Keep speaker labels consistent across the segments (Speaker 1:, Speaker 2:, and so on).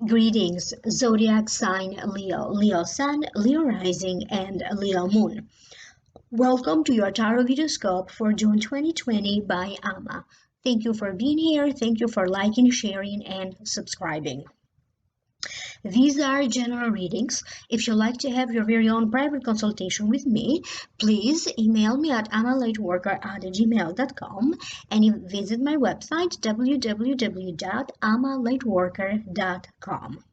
Speaker 1: Greetings, zodiac sign Leo, Leo Sun, Leo Rising, and Leo Moon. Welcome to your Tarot Videoscope for June 2020 by Ama. Thank you for being here. Thank you for liking, sharing, and subscribing. These are general readings. If you'd like to have your very own private consultation with me, please email me at amalightworker@gmail.com and visit my website www.amalightworker.com.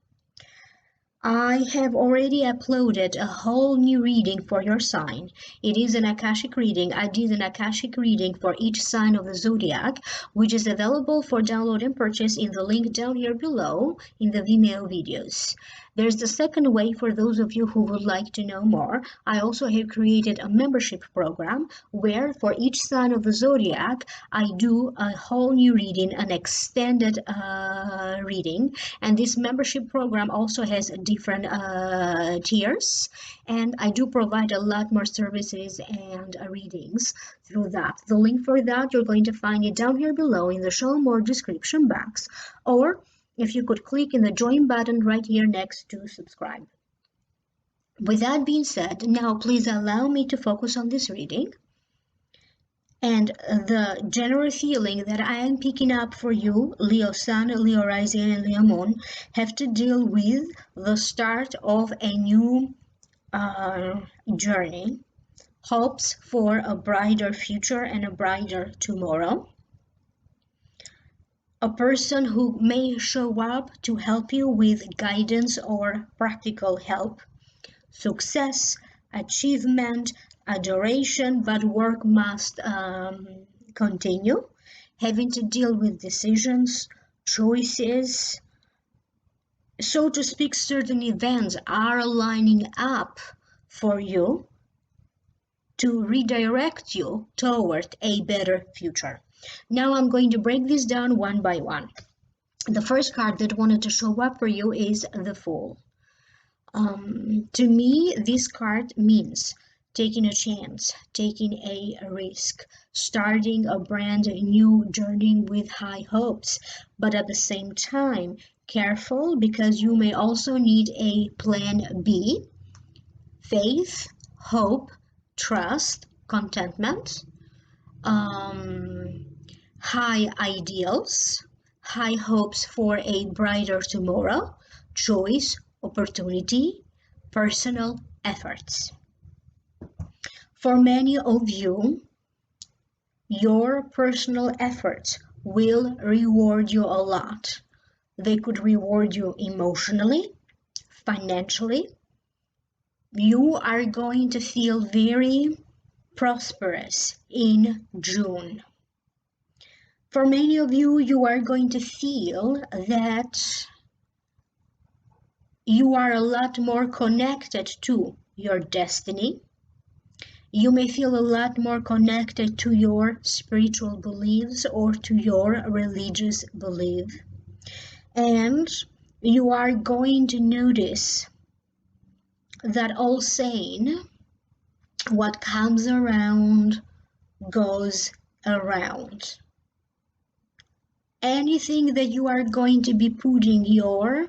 Speaker 1: I have already uploaded a whole new reading for your sign. It is an Akashic reading. I did an Akashic reading for each sign of the zodiac, which is available for download and purchase in the link down here below in the Vimeo videos. There's the second way for those of you who would like to know more. I also have created a membership program where for each sign of the zodiac, I do a whole new reading, an extended reading. And this membership program also has different tiers. And I do provide a lot more services and readings through that. The link for that, you're going to find it down here below in the show more description box. Or if you could click in the join button right here next to subscribe. With that being said, now please allow me to focus on this reading. And the general feeling that I am picking up for you, Leo Sun, Leo Rising, and Leo Moon, have to deal with the start of a new journey, hopes for a brighter future and a brighter tomorrow. A person who may show up to help you with guidance or practical help, success, achievement, adoration, but work must continue, having to deal with decisions, choices. So to speak, certain events are lining up for you to redirect you toward a better future. Now I'm going to break this down one by one. The first card that wanted to show up for you is the Fool. To me, this card means taking a chance, taking a risk, starting a brand new journey with high hopes, but at the same time, careful because you may also need a plan B, faith, hope, trust, contentment, high ideals, high hopes for a brighter tomorrow, choice, opportunity, personal efforts. For many of you, your personal efforts will reward you a lot. They could reward you emotionally, financially. You are going to feel very prosperous in June. For many of you, you are going to feel that you are a lot more connected to your destiny. You may feel a lot more connected to your spiritual beliefs or to your religious belief. And you are going to notice that all saying, what comes around goes around. Anything that you are going to be putting your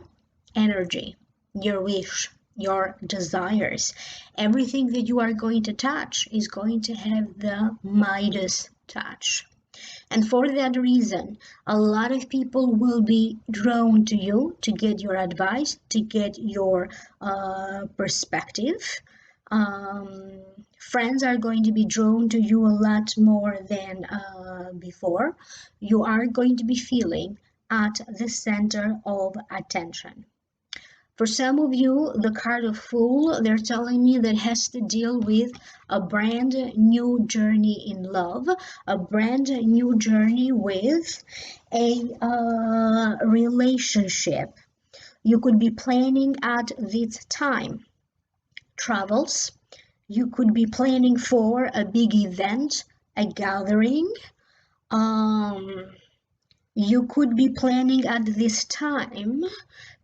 Speaker 1: energy, your wish, your desires, everything that you are going to touch is going to have the Midas touch. And for that reason, a lot of people will be drawn to you to get your advice, to get your perspective. Friends are going to be drawn to you a lot more than before. You are going to be feeling at the center of attention. For some of you, the card of Fool, they're telling me that has to deal with a brand new journey in love, a brand new journey with a relationship. You could be planning at this time travels. You could be planning for a big event, a gathering, You could be planning at this time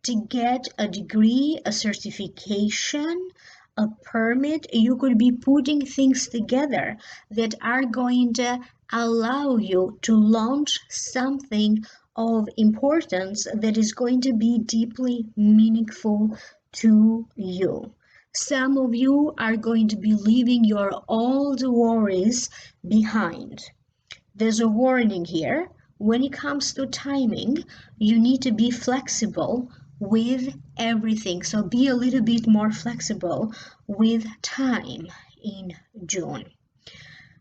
Speaker 1: to get a degree, a certification, a permit. You could be putting things together that are going to allow you to launch something of importance that is going to be deeply meaningful to you. Some of you are going to be leaving your old worries behind. There's a warning here. When it comes to timing, you need to be flexible with everything. So be a little bit more flexible with time in June.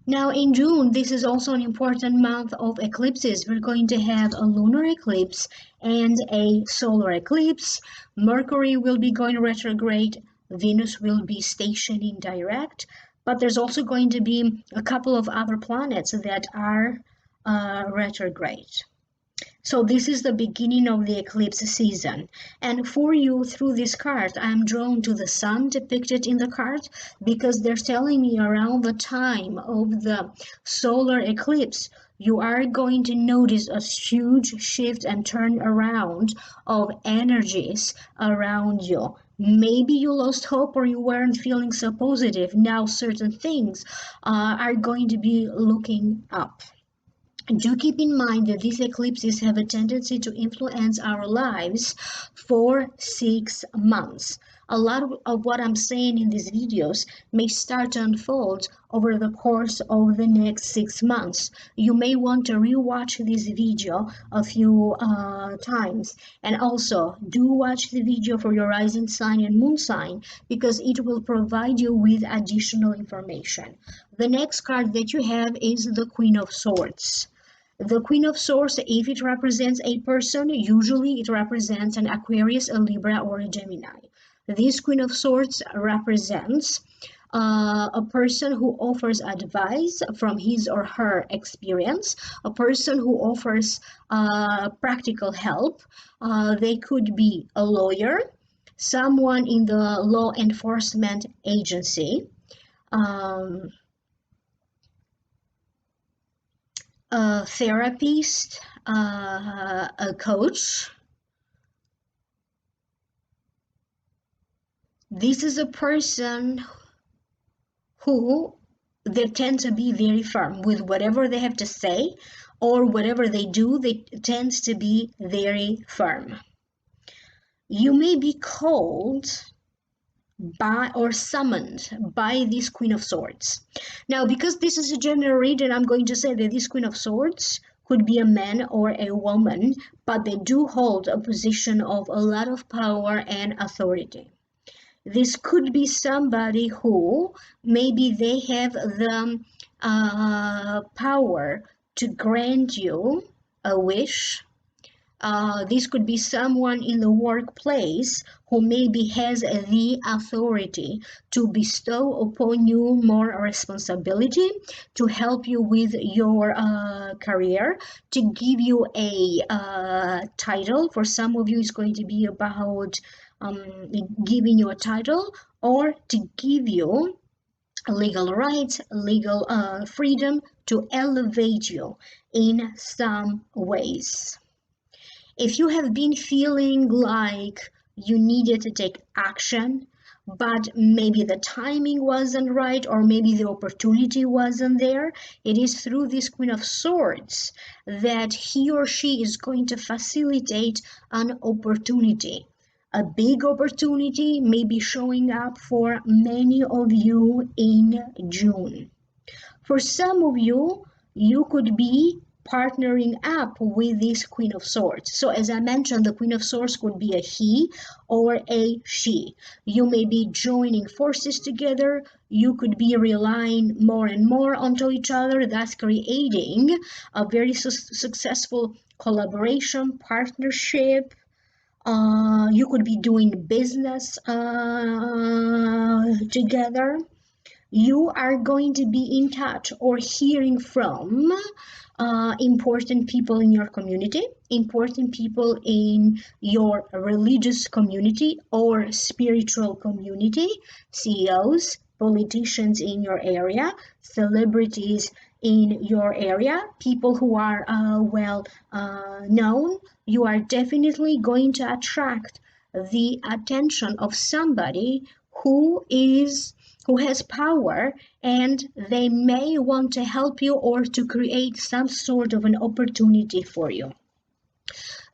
Speaker 1: Now in June, this is also an important month of eclipses. We're going to have a lunar eclipse and a solar eclipse. Mercury will be going retrograde. Venus will be stationing direct. But there's also going to be a couple of other planets that are retrograde. So this is the beginning of the eclipse season. And for you, through this card, I'm drawn to the sun depicted in the card because they're telling me around the time of the solar eclipse, you are going to notice a huge shift and turn around of energies around you. Maybe you lost hope or you weren't feeling so positive. Now certain things are going to be looking up. Do keep in mind that these eclipses have a tendency to influence our lives for 6 months. A lot of what I'm saying in these videos may start to unfold over the course of the next 6 months. You may want to rewatch this video a few times, and also do watch the video for your rising sign and moon sign because it will provide you with additional information. The next card that you have is the Queen of Swords. The Queen of Swords, if it represents a person, usually it represents an Aquarius, a Libra, or a Gemini. This Queen of Swords represents a person who offers advice from his or her experience, a person who offers practical help. They could be a lawyer, someone in the law enforcement agency, a therapist, a coach. This is a person who they tend to be very firm with whatever they have to say or whatever they do. They tend to be very firm. You may be called by or summoned by this Queen of Swords. Now, because this is a general reading, I'm going to say that this Queen of Swords could be a man or a woman, but they do hold a position of a lot of power and authority. This could be somebody who maybe they have the power to grant you a wish. This could be someone in the workplace who maybe has the authority to bestow upon you more responsibility, to help you with your career, to give you a title. For some of you, it's going to be about giving you a title or to give you legal rights, legal freedom to elevate you in some ways. If you have been feeling like you needed to take action, but maybe the timing wasn't right or maybe the opportunity wasn't there, it is through this Queen of Swords that he or she is going to facilitate an opportunity. A big opportunity may be showing up for many of you in June. For some of you, you could be partnering up with this Queen of Swords. So as I mentioned, the Queen of Swords could be a he or a she. You may be joining forces together. You could be relying more and more onto each other, thus creating a very successful collaboration, partnership. You could be doing business together. You are going to be in touch or hearing from important people in your community, important people in your religious community or spiritual community, CEOs, politicians in your area, celebrities in your area, people who are well known, you are definitely going to attract the attention of somebody who is who has power, and they may want to help you or to create some sort of an opportunity for you.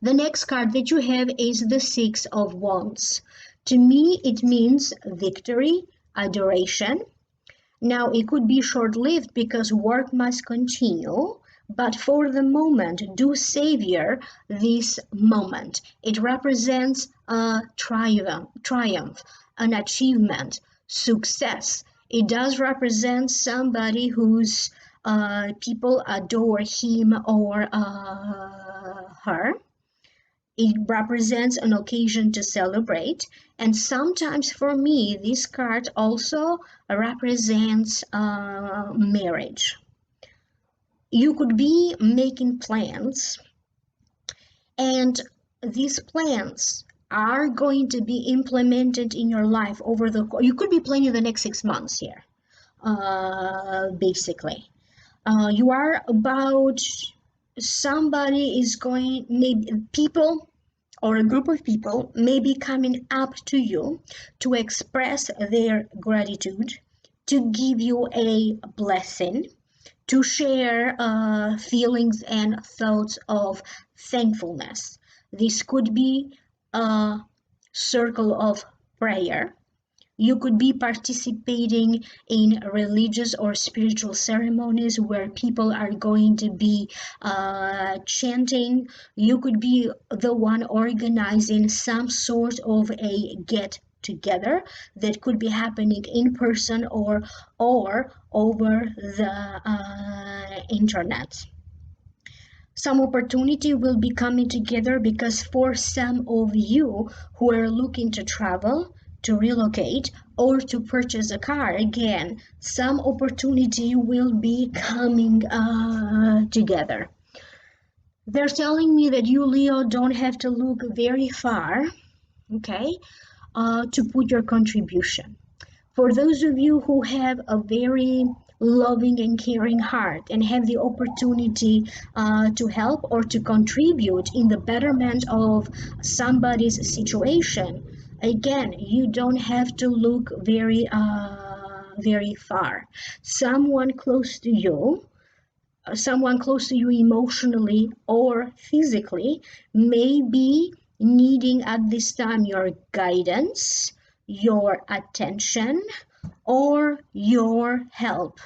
Speaker 1: The next card that you have is the Six of Wands. To me, it means victory, adoration. Now, it could be short-lived because work must continue, but for the moment, do savor this moment. It represents a triumph, an achievement, success. It does represent somebody whose people adore him or her. It represents an occasion to celebrate, and sometimes for me, this card also represents marriage. You could be making plans, and these plans are going to be implemented in your life over the. You could be planning the next 6 months here, basically. You are about somebody is going, maybe people or a group of people may be coming up to you to express their gratitude, to give you a blessing, to share feelings and thoughts of thankfulness. This could be a circle of prayer. You could be participating in religious or spiritual ceremonies where people are going to be chanting. You could be the one organizing some sort of a get together that could be happening in person or over the internet. Some opportunity will be coming together because for some of you who are looking to travel, to relocate, or to purchase a car, again, some opportunity will be coming together. They're telling me that you, Leo, don't have to look very far, okay, to put your contribution. For those of you who have a very loving and caring heart and have the opportunity to help or to contribute in the betterment of somebody's situation, again, you don't have to look very far. Someone close to you emotionally or physically may be needing at this time your guidance, your attention, or your help.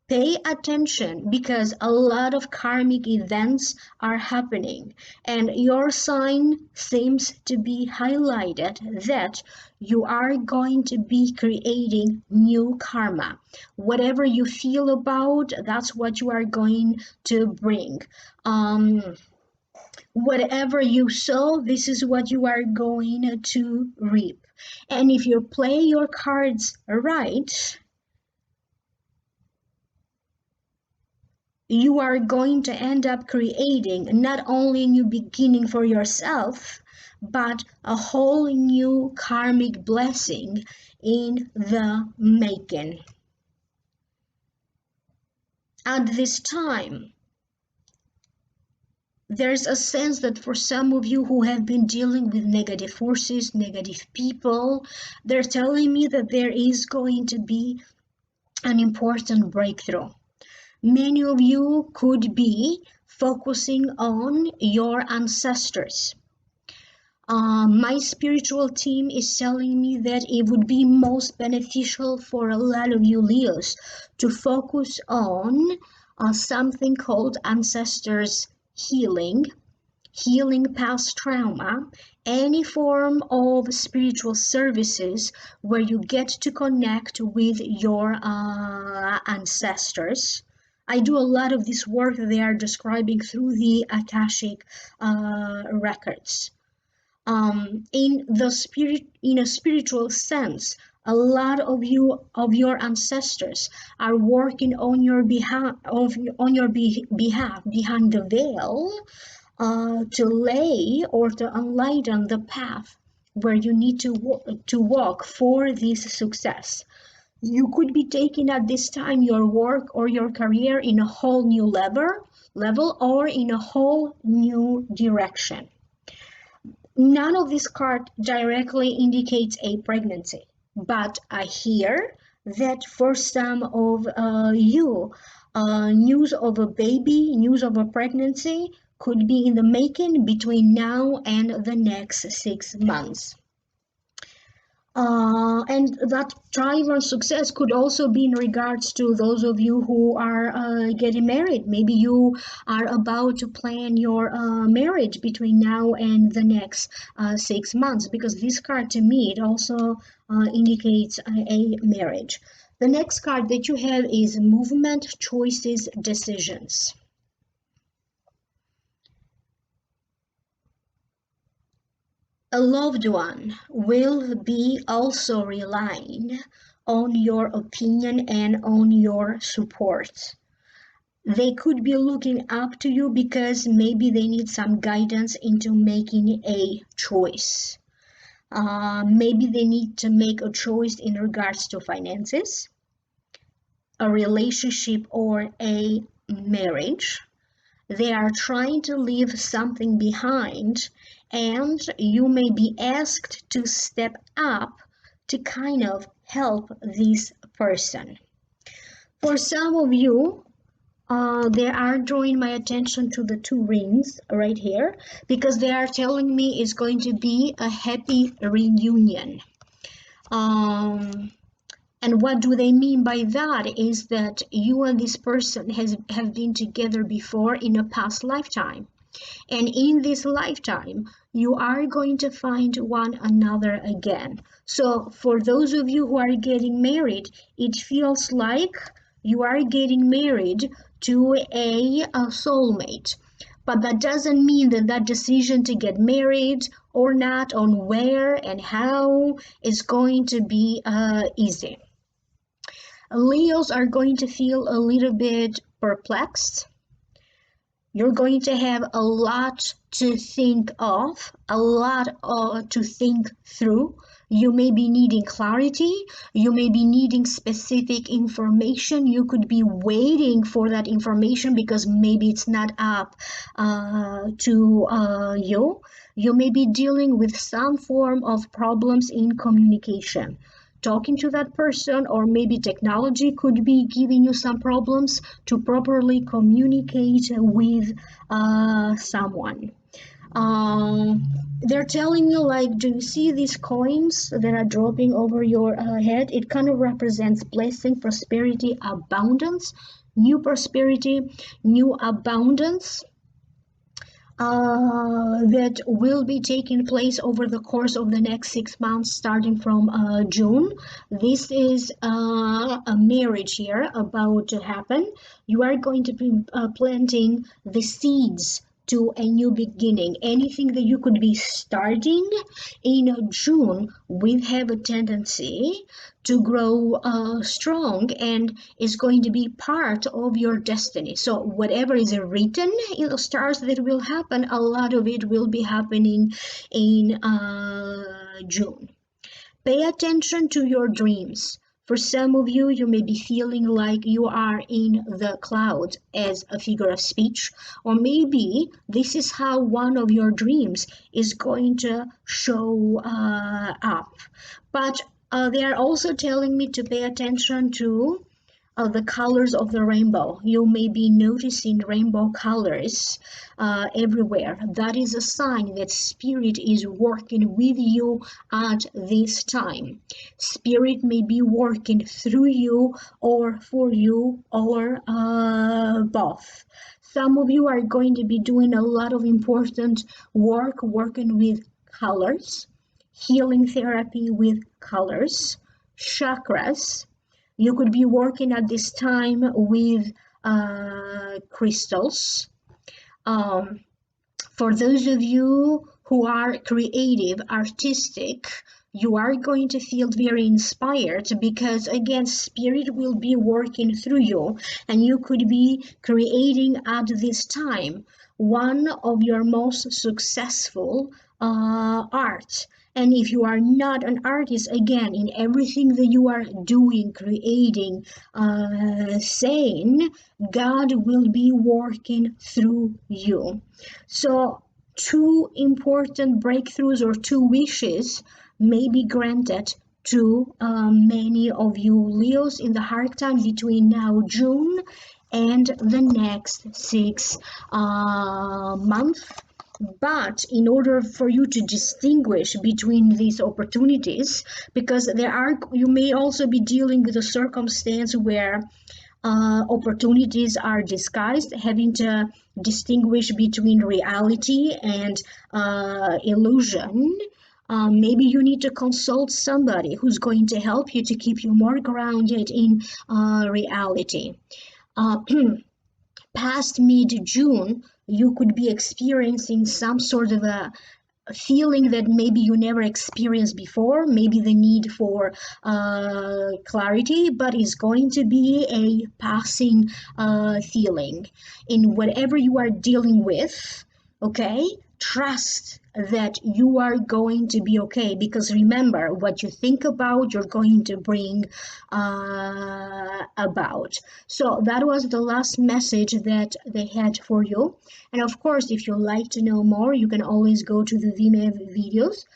Speaker 1: Pay attention because a lot of karmic events are happening, and your sign seems to be highlighted that you are going to be creating new karma. Whatever you feel about, that's what you are going to bring. Whatever you sow, this is what you are going to reap. And if you play your cards right, you are going to end up creating not only a new beginning for yourself, but a whole new karmic blessing in the making. At this time, there's a sense that for some of you who have been dealing with negative forces, negative people, they're telling me that there is going to be an important breakthrough. Many of you could be focusing on your ancestors. My spiritual team is telling me that it would be most beneficial for a lot of you Leos to focus on something called ancestors healing, healing past trauma, any form of spiritual services where you get to connect with your ancestors. I do a lot of this work that they are describing through the Akashic records. In a spiritual sense, a lot of your ancestors are working on your behalf behind the veil to lay or to enlighten the path where you need to walk for this success. You could be taking at this time your work or your career in a whole new level or in a whole new direction. None of this card directly indicates a pregnancy, but I hear that for some of you, news of a baby, news of a pregnancy could be in the making between now and the next 6 months. And that drive or success could also be in regards to those of you who are getting married. Maybe you are about to plan your marriage between now and the next 6 months, because this card to me, it also indicates a marriage. The next card that you have is movement, choices, decisions. A loved one will be also relying on your opinion and on your support. They could be looking up to you because maybe they need some guidance into making a choice. Maybe they need to make a choice in regards to finances, a relationship, or a marriage. They are trying to leave something behind, and you may be asked to step up to kind of help this person. For some of you, they are drawing my attention to the two rings right here, because they are telling me it's going to be a happy reunion. And what do they mean by that is that you and this person have been together before in a past lifetime. And in this lifetime, you are going to find one another again. So for those of you who are getting married, it feels like you are getting married to a soulmate. But that doesn't mean that that decision to get married or not, on where and how, is going to be easy. Leos are going to feel a little bit perplexed. You're going to have a lot to think of, a lot to think through. You may be needing clarity. You may be needing specific information. You could be waiting for that information because maybe it's not up to you. You may be dealing with some form of problems in communication. Talking to that person, or maybe technology could be giving you some problems to properly communicate with someone. They're telling you, like, do you see these coins that are dropping over your head? It kind of represents blessing, prosperity, abundance, new prosperity, new abundance. That will be taking place over the course of the next 6 months, starting from June. This is a marriage here about to happen. You are going to be planting the seeds to a new beginning. Anything that you could be starting in June will have a tendency to grow strong and is going to be part of your destiny. So whatever is written in the stars that will happen, a lot of it will be happening in June. Pay attention to your dreams. For some of you, you may be feeling like you are in the clouds, as a figure of speech, or maybe this is how one of your dreams is going to show up. But they are also telling me to pay attention to the colors of the rainbow. You may be noticing rainbow colors everywhere. That is a sign that Spirit is working with you at this time. Spirit may be working through you or for you, or both. Some of you are going to be doing a lot of important work, working with colors, healing therapy with colors, chakras. You could be working at this time with crystals. For those of you who are creative, artistic, you are going to feel very inspired because, again, Spirit will be working through you, and you could be creating at this time one of your most successful art. And if you are not an artist, again, in everything that you are doing, creating, saying, God will be working through you. So, two important breakthroughs or two wishes may be granted to many of you Leos in the hard time between now June and the next 6 months. But in order for you to distinguish between these opportunities, because you may also be dealing with a circumstance where opportunities are disguised, having to distinguish between reality and illusion. Maybe you need to consult somebody who's going to help you to keep you more grounded in reality. Uh, Past mid-June, you could be experiencing some sort of a feeling that maybe you never experienced before, maybe the need for clarity, but it's going to be a passing feeling in whatever you are dealing with. Okay, trust that you are going to be okay, because remember, what you think about, you're going to bring about. So that was the last message that they had for you. And of course, if you'd like to know more, you can always go to the Vimeo videos.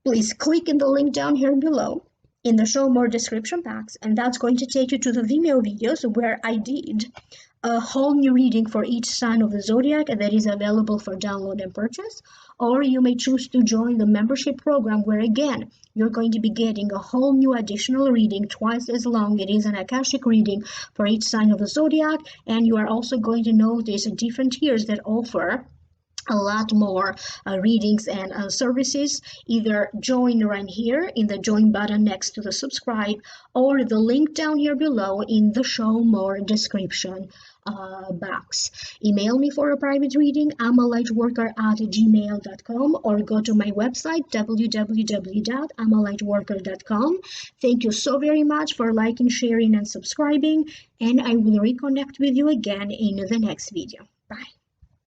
Speaker 1: Please click in the link down here below in the show more description box, and that's going to take you to the Vimeo videos where I did a whole new reading for each sign of the zodiac that is available for download and purchase. Or you may choose to join the membership program where again you're going to be getting a whole new additional reading twice as long. It is an Akashic reading for each sign of the zodiac, and you are also going to notice different tiers that offer a lot more readings and services. Either join right here in the join button next to the subscribe, or the link down here below in the show more description box. Email me for a private reading, amalightworker@gmail.com, or go to my website www.amalightworker.com. Thank you so very much for liking, sharing, and subscribing, and I will reconnect with you again in the next video. Bye.